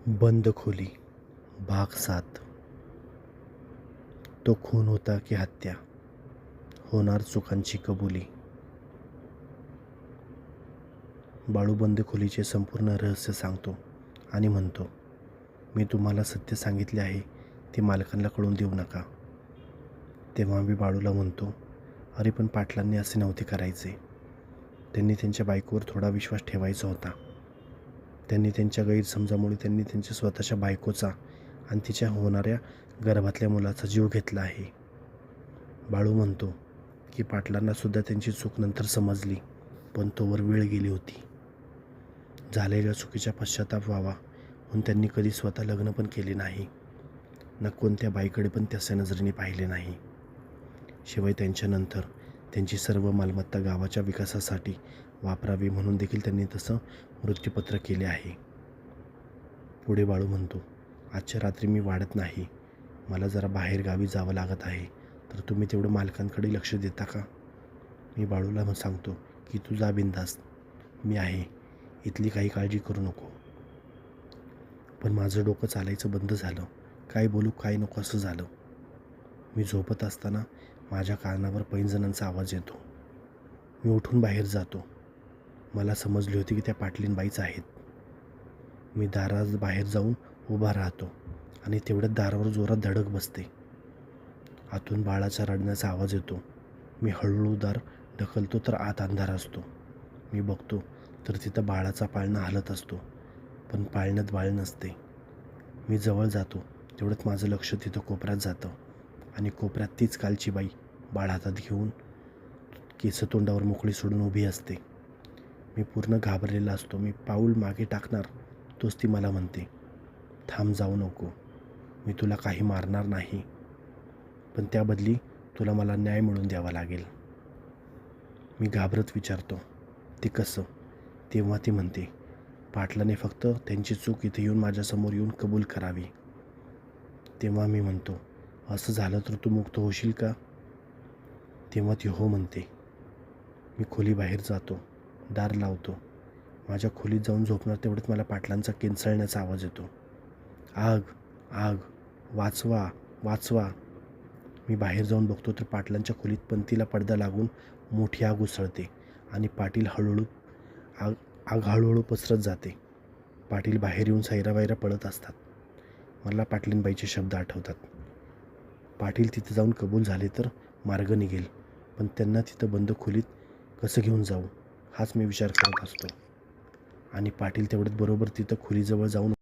बंद खोली भाग 7. तो खून होता की हत्या, होणार चुकांची कबुली. बाळू बंद खोलीचे संपूर्ण रहस्य सांगतो आणि म्हणतो, मी तुम्हाला सत्य सांगितले आहे ते मालकांना कळून देऊ नका. तेव्हा मी बाळूला म्हणतो, अरे पण पाटलांनी असे नव्हते करायचे. त्यांनी त्यांच्या बायकोवर थोडा विश्वास ठेवायचा होता. त्यांनी त्यांच्या गैरसमजामुळे त्यांनी त्यांच्या स्वतःच्या बायकोचा आणि तिच्या होणाऱ्या गर्भातल्या मुलाचा जीव घेतला आहे. बाळू म्हणतो की पाटलांनासुद्धा त्यांची चूक नंतर समजली, पण तोवर वेळ गेली होती. झालेल्या चुकीचा पश्चाताप व्हावा म्हणून त्यांनी कधी स्वतः लग्न पण केले नाही, ना कोणत्या बाईकडे पण त्याच्या नजरेने पाहिले नाही. शिवाय त्यांच्यानंतर त्यांची सर्व मालमत्ता गावाच्या विकासासाठी वापरावी म्हणून देखील त्यांनी तसं मृत्यूपत्र केले आहे. पुढे बाळू म्हणतो, आजच्या रात्री मी वाढत नाही, मला जरा बाहेर गावी जावं लागत आहे, तर तुम्ही तेवढं मालकांकडे लक्ष देता का? मी बाळूला सांगतो की तू जा बिंदास, मी आहे, इथली काही काळजी करू नको. पण माझं डोकं चालायचं बंद झालं. काय बोलू काय नको असं झालं. मी झोपत असताना माझ्या कानावर पैंजणांचा आवाज येतो. मी उठून बाहेर जातो. मला समजली होती की त्या पाटलीनबाईच आहेत. मी दारात बाहेर जाऊन उभा राहतो आणि तेवढ्यात दारावर जोरात धडक बसते. आतून बाळाच्या रडण्याचा आवाज येतो. मी हळूहळू दार ढकलतो तर आत अंधार असतो. मी बघतो तर तिथं बाळाचा पाळणा हलत असतो, पण पाळण्यात बाळ नसते. मी जवळ जातो तेवढ्यात माझं लक्ष तिथं कोपऱ्यात जातं आणि कोपऱ्यात तीच कालची बाई बाळ हातात घेऊन केस तोंडावर मोकळी सोडून उभी असते. मी पूर्ण घाबरलेला असतो. मी पाऊल मागे टाकणार तोच ती मला म्हणते, थांब, जाऊ नको, मी तुला काही मारणार नाही, पण त्याबदली तुला मला न्याय मिळवून द्यावा लागेल. मी घाबरत विचारतो, ते कसं? तेव्हा ती म्हणते, पाटलाने फक्त त्यांची चूक इथे येऊन माझ्यासमोर येऊन कबूल करावी. तेव्हा मी म्हणतो, असं झालं तर तू मुक्त होशील का? तेव्हा ती हो म्हणते. मी खोलीबाहेर जातो, दार लावतो. माझ्या खोलीत जाऊन झोपणार तेवढ्यात मला पाटलांचा किंचाळण्याचा आवाज येतो. आग, आग, वाचवा, वाचवा. मी बाहेर जाऊन बघतो तर पाटलांच्या खोलीत पंतीला पडदा लागून मोठी आग उसळते आणि आग हळूहळू पसरत जाते. पाटील बाहेर येऊन सैरावैरा पळत असतात. मला पाटलीनबाईचे शब्द आठवतात. पाटील तिथे जाऊन कबूल झाले तर मार्ग निघेल, पण त्यांना तिथं बंद खोलीत कसं घेऊन जाऊ हाच मी विचार करत असतो. आणि पाटील तेवढ्यात बरोबर तिथं खोलीजवळ जाऊन